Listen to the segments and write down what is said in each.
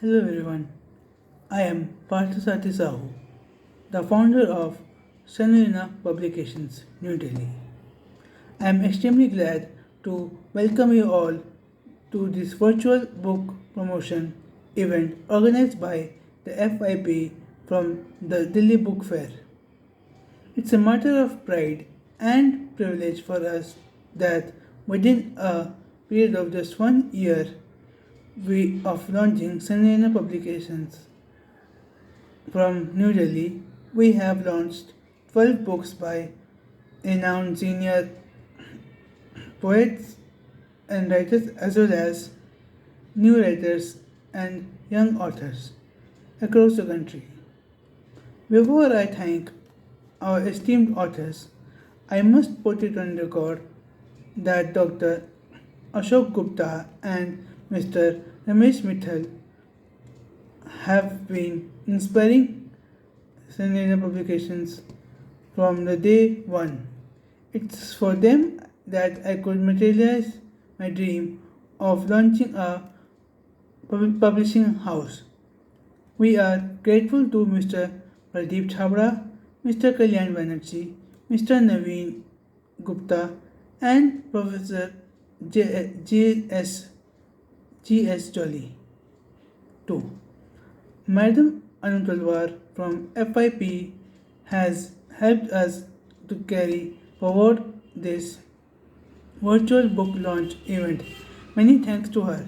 Hello everyone, I am Parthasati Sahu, the founder of Sanalina Publications, New Delhi. I am extremely glad to welcome you all to this virtual book promotion event organized by the FIP from the Delhi Book Fair. It's a matter of pride and privilege for us that within a period of just 1 year of launching Sanalina Publications from New Delhi, we have launched 12 books by renowned senior poets and writers as well as new writers and young authors across the country. Before I thank our esteemed authors, I must put it on record that Dr. Ashok Gupta and Mr. Ramesh Mittal have been inspiring Sanjana publications from the day one. It's for them that I could materialize my dream of launching a publishing house. We are grateful to Mr. Pradeep Chabra, Mr. Kalyan Banerjee, Mr. Naveen Gupta, and Professor J.S. G.S. Jolly. 2. Madam Anu Talwar from FIP has helped us to carry forward this virtual book launch event. Many thanks to her.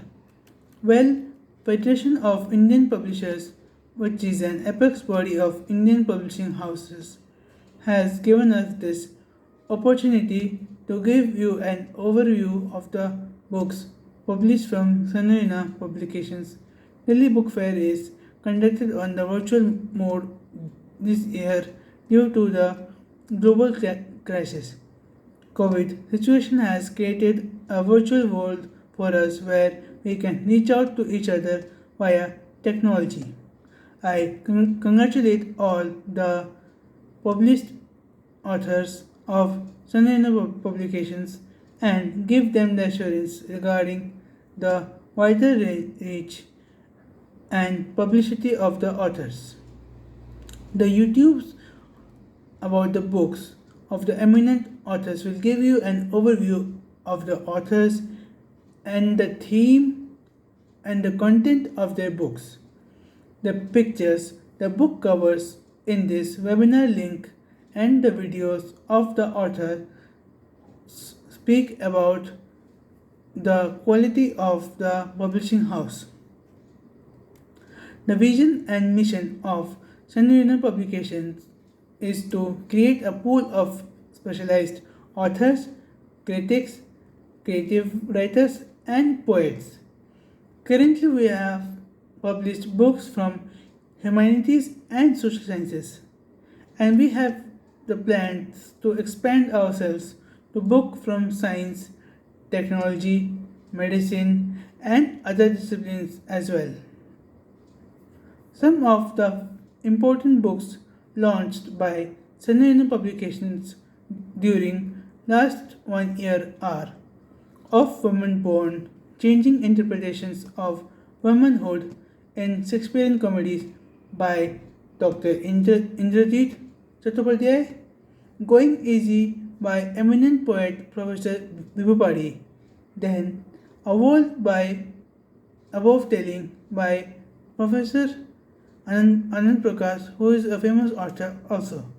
Well, Federation of Indian Publishers, which is an apex body of Indian publishing houses, has given us this opportunity to give you an overview of the books published from Sanarina Publications. Delhi Book Fair is conducted on the virtual mode this year due to the global crisis. COVID situation has created a virtual world for us where we can reach out to each other via technology. I congratulate all the published authors of Sanjana publications and give them the assurance regarding the wider reach and publicity of the authors. The YouTubes about the books of the eminent authors will give you an overview of the authors and the theme and the content of their books. The pictures, the book covers in this webinar link, and the videos of the author speak about the quality of the publishing house. The vision and mission of Sanjana Publications is to create a pool of specialized authors, critics, creative writers, and poets. Currently, we have published books from humanities and social sciences, and we have the plans to expand ourselves to book from science, technology, medicine, and other disciplines as well. Some of the important books launched by Sanjana Publications during last 1 year are Of Women Born, Changing Interpretations of Womanhood in Shakespearean Comedies by Dr. Indrajit Chattopadhyay, Going Easy by eminent poet Professor Vibhupadi, then A World by Above Telling by Professor Anand Prakash, who is a famous author also.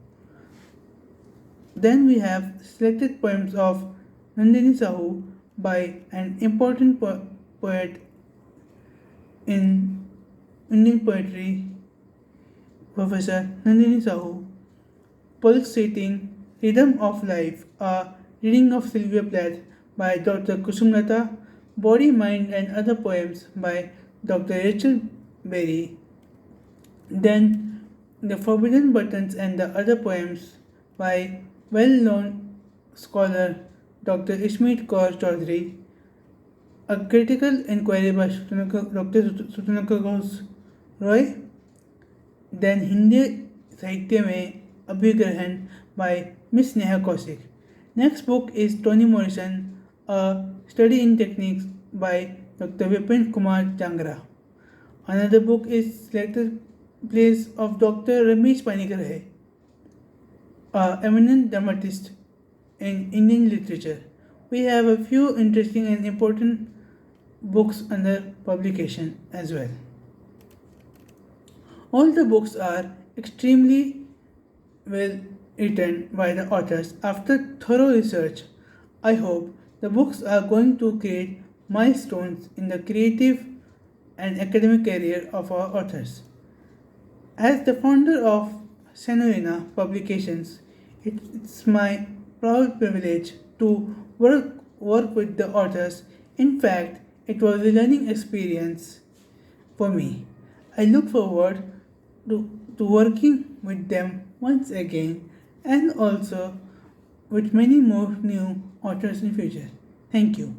Then we have selected poems of Nandini Sahu by an important poet in Indian poetry, Professor Nandini Sahu, Pulsating Rhythm of Life, a reading of Sylvia Plath by Dr. Kusumlata, Body, Mind and Other Poems by Dr. Rachel Berry, then The Forbidden Buttons and the Other Poems by well-known scholar Dr. Ishmeet Kaur Chaudhary, a critical inquiry by Dr. Sutanaka Ghosh Roy, then Hindi Sahitya में अभिग्रहण by Miss Neha Kaushik. Next book is Toni Morrison, A Study in Techniques by Dr. Vipin Kumar Changra. Another book is Selected Plays of Dr. Ramesh Panigrahi, a eminent dramatist in Indian literature. We have a few interesting and important books under publication as well. All the books are extremely well written by the authors after thorough research. I hope the books are going to create milestones in the creative and academic career of our authors. As the founder of Senorina Publications, it's my proud privilege to work with the authors. In fact, it was a learning experience for me. I look forward to working with them once again and also with many more new authors in future. Thank you.